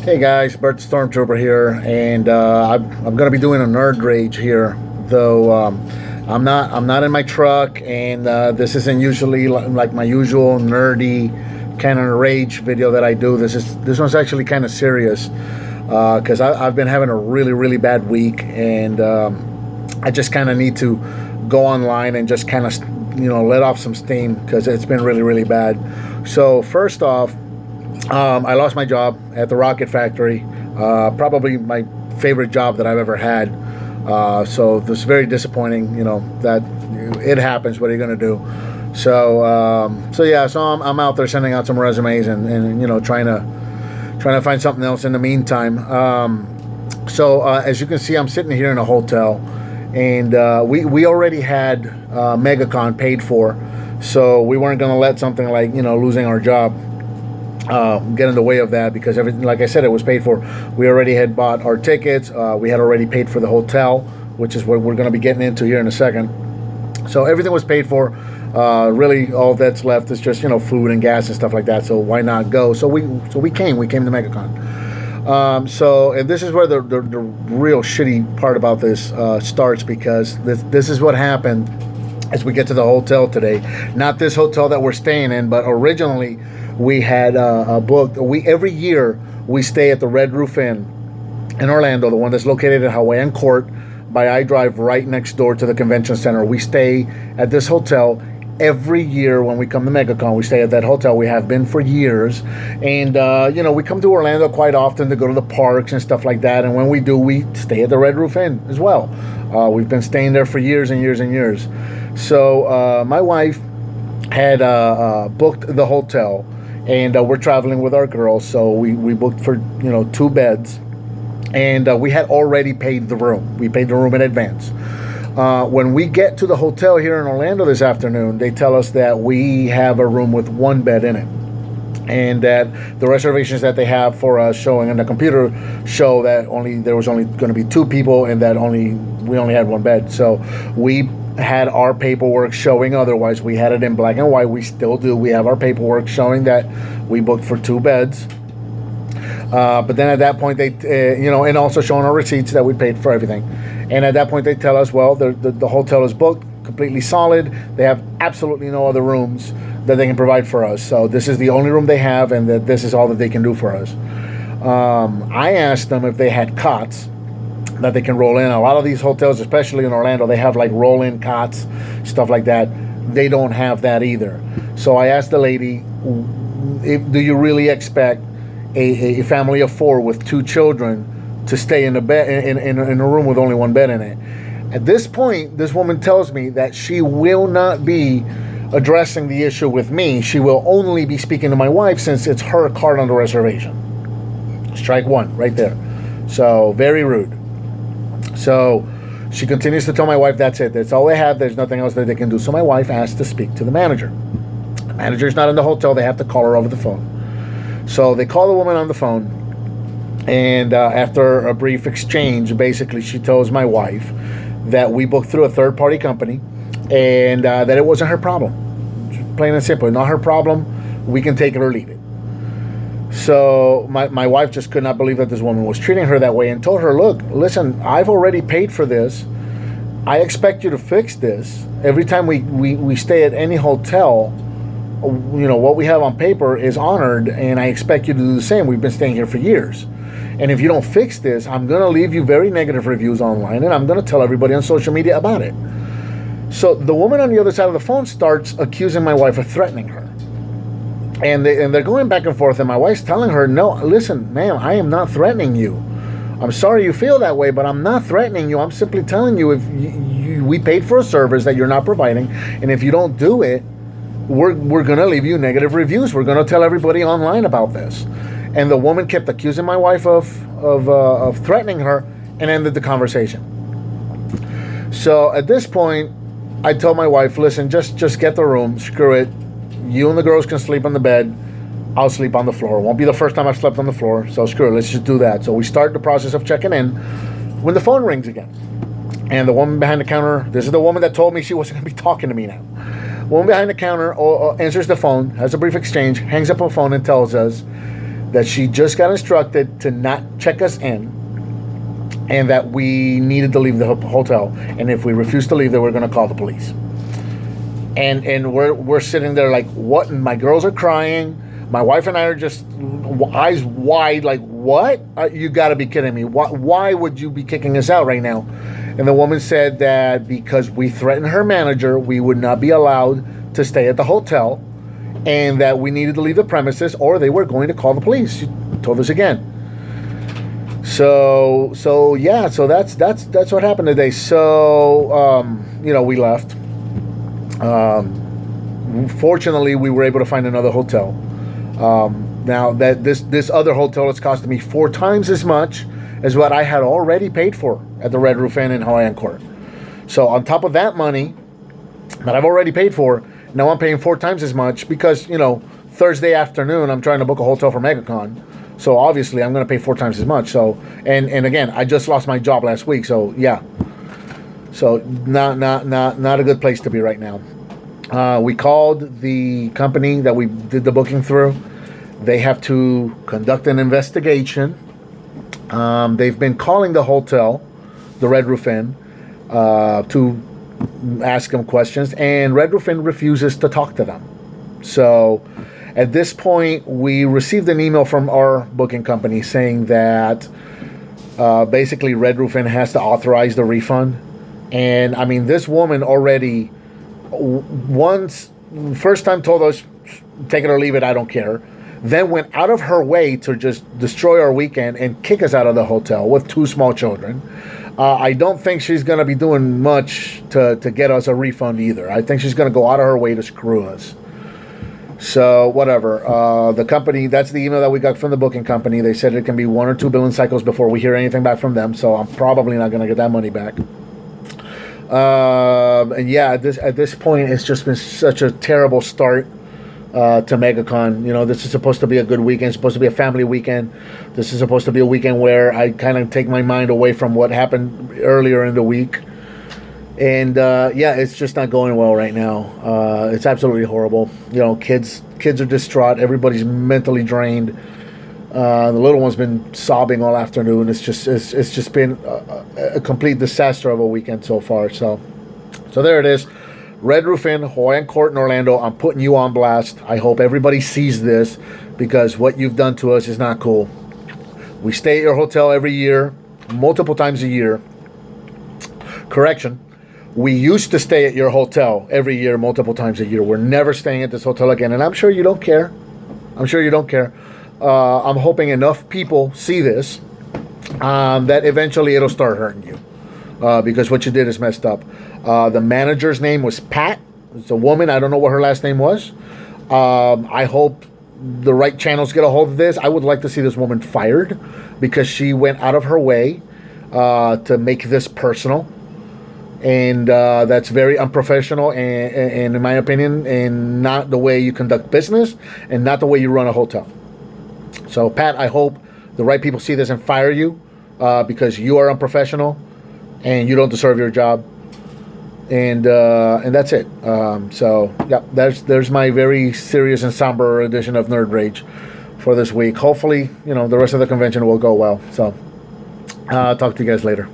Hey guys, Bert Stormtrooper here, and I'm gonna be doing a nerd rage here. Though I'm not in my truck, and this isn't usually like my usual nerdy kind of rage video that I do. This one's actually kind of serious because I've been having a really bad week, and I just kind of need to go online and just kind of let off some steam because it's been really bad. So first off. I lost my job at the rocket factory, probably my favorite job that I've ever had. So this is very disappointing, that it happens. What are you going to do? So I'm out there sending out some resumes and trying to find something else in the meantime. As you can see, I'm sitting here in a hotel, and we already had Megacon paid for, so we weren't going to let something like losing our job get in the way of that, because everything, like I said, it was paid for. We already had bought our tickets. We had already paid for the hotel, which is what we're going to be getting into here in a second. So everything was paid for. Really, all that's left is just food and gas and stuff like that. So why not go? So we came to Megacon. And this is where the real shitty part about this starts, because this is what happened as we get to the hotel today. Not this hotel that we're staying in, but originally we had booked. Every year we stay at the Red Roof Inn in Orlando, the one that's located at Hawaiian Court by iDrive, right next door to the convention center. We stay at this hotel every year when we come to MegaCon. We stay at that hotel. We have been for years, and we come to Orlando quite often to go to the parks and stuff like that. And when we do, we stay at the Red Roof Inn as well. We've been staying there for years and years and years. So my wife had booked the hotel, and we're traveling with our girls, so we booked for 2 beds, and we had already paid the room. We paid the room in advance. When we get to the hotel here in Orlando this afternoon, they tell us that we have a room with 1 bed in it, and that the reservations that they have for us showing on the computer show that there was only going to be 2 people, and that we only had 1 bed. So we had our paperwork showing otherwise. We had it in black and white. We still do. We have our paperwork showing that we booked for 2 beds. But then at that point, they, and also showing our receipts that we paid for everything. And at that point, they tell us, well, the hotel is booked, completely solid. They have absolutely no other rooms that they can provide for us. So this is the only room they have, and that this is all that they can do for us. I asked them if they had cots that they can roll in. A lot of these hotels, especially in Orlando, they have like roll-in cots, stuff like that. They don't have that either. So I asked the lady, do you really expect a family of 4 with 2 children to stay in a bed in a room with only 1 bed in it? At this point, this woman tells me that she will not be addressing the issue with me. She will only be speaking to my wife, since it's her card on the reservation. Strike 1 right there. So very rude. So she continues to tell my wife, that's it. That's all they have. There's nothing else that they can do. So my wife asked to speak to the manager. The manager's not in the hotel. They have to call her over the phone. So they call the woman on the phone, and after a brief exchange, basically she tells my wife that we booked through a third-party company, and that it wasn't her problem. Plain and simple, not her problem. We can take it or leave it. So my wife just could not believe that this woman was treating her that way, and told her, look, listen, I've already paid for this. I expect you to fix this. Every time we stay at any hotel, what we have on paper is honored, and I expect you to do the same. We've been staying here for years. And if you don't fix this, I'm going to leave you very negative reviews online, and I'm going to tell everybody on social media about it. So the woman on the other side of the phone starts accusing my wife of threatening her. And they're going back and forth, and my wife's telling her, no, listen, ma'am, I am not threatening you. I'm sorry you feel that way, but I'm not threatening you. I'm simply telling you, if we paid for a service that you're not providing, and if you don't do it, we're going to leave you negative reviews. We're going to tell everybody online about this. And the woman kept accusing my wife of threatening her, and ended the conversation. So at this point, I told my wife, listen, just get the room. Screw it. You and the girls can sleep on the bed. I'll sleep on the floor. It won't be the first time I've slept on the floor, so screw it. Let's just do that. So we start the process of checking in when the phone rings again. And the woman behind the counter, this is the woman that told me she wasn't going to be talking to me now. Woman behind the counter answers the phone, has a brief exchange, hangs up her phone, and tells us that she just got instructed to not check us in, and that we needed to leave the hotel. And if we refused to leave, they were going to call the police. And we're sitting there like, what? And my girls are crying. My wife and I are just eyes wide, like, what? You got to be kidding me. Why would you be kicking us out right now? And the woman said that because we threatened her manager, we would not be allowed to stay at the hotel, and that we needed to leave the premises or they were going to call the police. She told us again. So yeah, so that's what happened today. So, we left. Fortunately, we were able to find another hotel. Now that this other hotel is costing me 4 times as much as what I had already paid for at the Red Roof Inn in Hawaiian Court. So on top of that money that I've already paid for, now I'm paying 4 times as much because, Thursday afternoon I'm trying to book a hotel for Megacon. So obviously I'm going to pay 4 times as much. So, and again, I just lost my job last week. So yeah. So not a good place to be right now. We called the company that we did the booking through. They have to conduct an investigation. They've been calling the hotel, the Red Roof Inn, to ask them questions, and Red Roof Inn refuses to talk to them. So at this point, we received an email from our booking company saying that basically Red Roof Inn has to authorize the refund. And I mean, this woman already first time told us, take it or leave it, I don't care. Then went out of her way to just destroy our weekend and kick us out of the hotel with 2 small children. I don't think she's going to be doing much to get us a refund either. I think she's going to go out of her way to screw us. So whatever. The company, that's the email that we got from the booking company. They said it can be 1 or 2 billing cycles before we hear anything back from them. So I'm probably not going to get that money back. And yeah, at this point, it's just been such a terrible start to Megacon. This is supposed to be a good weekend. It's supposed to be a family weekend. This is supposed to be a weekend where I kind of take my mind away from what happened earlier in the week. And yeah, it's just not going well right now. It's absolutely horrible. Kids are distraught. Everybody's mentally drained. The little one's been sobbing all afternoon. It's just been a complete disaster of a weekend so far. So there it is. Red Roof Inn, Hawaiian Court in Orlando. I'm putting you on blast. I hope everybody sees this because what you've done to us is not cool. We stay at your hotel every year, multiple times a year. Correction. We used to stay at your hotel every year, multiple times a year. We're never staying at this hotel again, and I'm sure you don't care. I'm hoping enough people see this that eventually it'll start hurting you because what you did is messed up. The manager's name was Pat. It's a woman. I don't know what her last name was. I hope the right channels get a hold of this. I would like to see this woman fired because she went out of her way to make this personal. And that's very unprofessional and in my opinion, and not the way you conduct business and not the way you run a hotel. So, Pat, I hope the right people see this and fire you because you are unprofessional and you don't deserve your job. And that's it. So, yeah, there's my very serious and somber edition of Nerd Rage for this week. Hopefully, the rest of the convention will go well. So, talk to you guys later.